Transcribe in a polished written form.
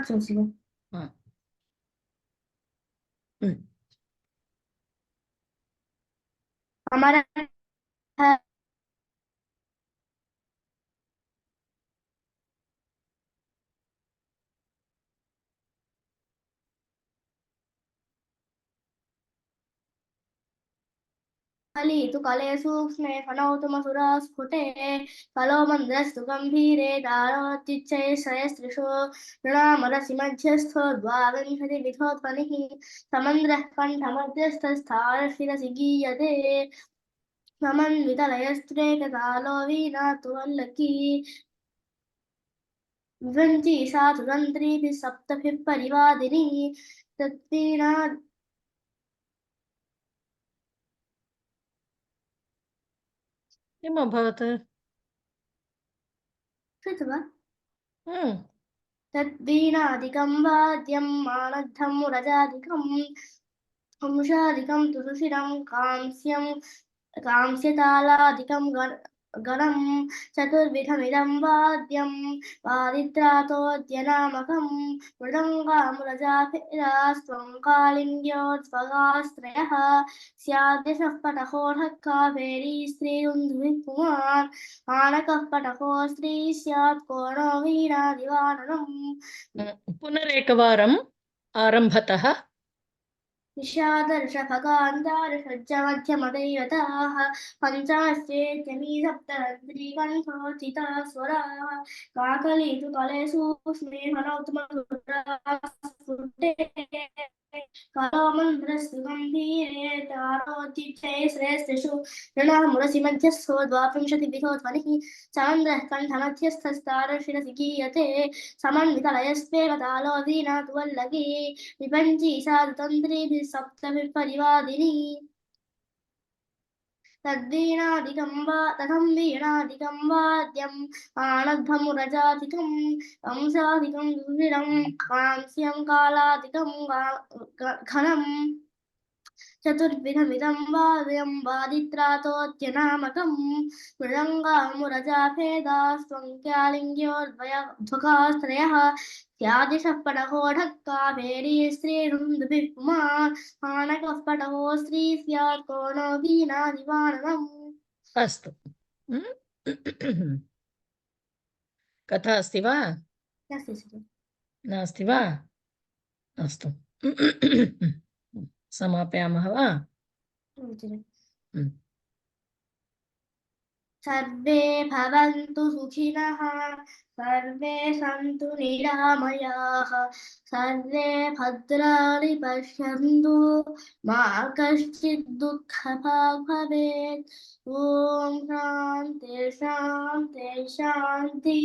చూసి అమర कलितु कले सूक्ष्मे फणौतुमसुरा स्फुटे कलो मन्द्रस्तु गम्भीरे दारोच्चिच्चै श्रयस्त्रिषु नृणामरसि मध्यस्थो द्वाविंशतिविधोध्वनिः समन्द्रः कण्ठमध्यस्थस्थारशिरसि गीयते समन्वितलयस्त्रेकतालो वीणातु वल्लकी विभ्रंची साधु तन्त्रीभिः सप्तभिः परिवादिनी तत्वीणा किम् अभवत्? श्रुत्वा तद्वीणादिकं वाद्यं मानद्धं रजादिकं हंसादिकं तु सुशिरं कांस्यतालादिकं गणं चतुर्विधमिदं वाद्यं वादित्रातोद्यनामकं मृदङ्गामुरजाभिरास्त्वं कालिन्द्योत्स्वगास्त्रयः स्याद्यशः पटहोढः कावेरी स्त्रीरुन्धुभिः पुमान् आनकः पटहो स्त्री स्यात् कोनो वीणादिवाणनम्। पुनरेकवारम् आरम्भतः निषादर्शभगान्तारषज्जमध्यमदैवताः पञ्चाश्चेत्यमी सप्तरन्ध्रीकण्ठोचिताः स्वराः काकलीतु कले सूक्ष्मे फणौतुमसुरास्फुटे कलोमन्त्रस्तु गम्भीरे तारोचिच्चै श्रेयस्त्रिषु नृणामुरसि मध्यस्थो द्वाविंशतिविधोध्वनिः चन्द्रः कण्ठमध्यस्थस्तारशिरसि गीयते समन्वितलयस्वेव तालो वीणातु वल्लकी विपञ्ची साधु तन्त्रीभिः सप्तभिः परिवादिनी तद्वीणादिकं तथं वीणादिकं वाद्यम् आनद्धमुरजादिकं कंसादिकं दुर्विरं कांस्यं कालादिकं घनम् चतुर्विधमिदं वाद्यं वादित्रातोद्यनामकं मृदङ्गामुरजाभेदास्त्वं क्यालिङ्ग्योर्द्वयध्वकास्त्रयः स्यादिशः पटहोढः कावेरी स्त्रीरुन्धुभिः पुमान् आनकः पटहो स्त्री स्यात् कोनो वीणादिवाणनम्। अस्तु कथा अस्ति वा? नास्ति वा? अस्तु समापयामः वा? सर्वे भवन्तु सुखिनः सर्वे सन्तु निरामयाः सर्वे भद्राणि पश्यन्तु मा कश्चित् दुःखभाग् भवेत्। ॐ शान्ति शान्ति शान्तिः।